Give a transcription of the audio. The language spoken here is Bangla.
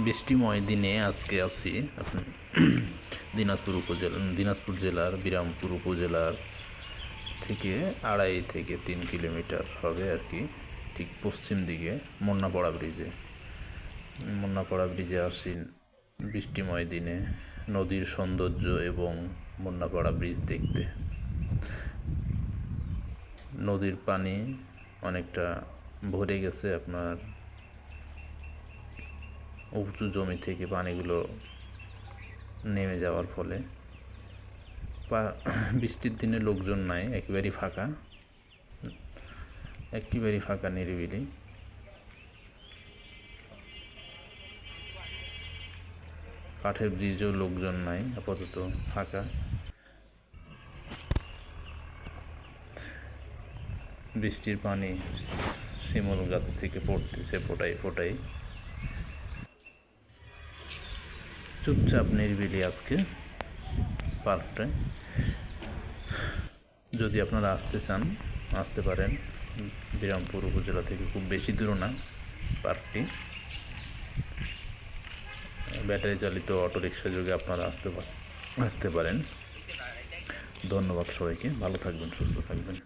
বৃষ্টিময় দিনে আজকে আছি দিনাজপুর জেলার বিরামপুর উপজেলার থেকে 2.5 থেকে 3 কিলোমিটার হবে আর কি, ঠিক পশ্চিম দিকে মুন্নাপাড়া ব্রিজে আসি বৃষ্টিময় দিনে নদীর সৌন্দর্য এবং মুন্নাপাড়া ব্রিজ দেখতে। নদীর পানি অনেকটা ভরে গেছে, আপনার উঁচু জমি থেকে পানিগুলো নেমে যাওয়ার ফলে বৃষ্টির দিনে লোকজন নাই, একেবারেই ফাঁকা নিরিবিলি। কাঠের ব্রিজেও লোকজন নাই, আপাতত ফাঁকা। বৃষ্টির পানি শিমুল গাছ থেকে পড়তেছে ফোটাই ফোটাই। চুপচাপ নিরিবিলি আজকে পার্কটায়। যদি আপনারা আসতে চান আসতে পারেন, বিরামপুর উপজেলা থেকে খুব বেশি দূর না পার্কটি। ব্যাটারি চালিত অটোরিকশা যোগে আপনারা আসতে পারেন। ধন্যবাদ সবাইকে, ভালো থাকবেন, সুস্থ থাকবেন।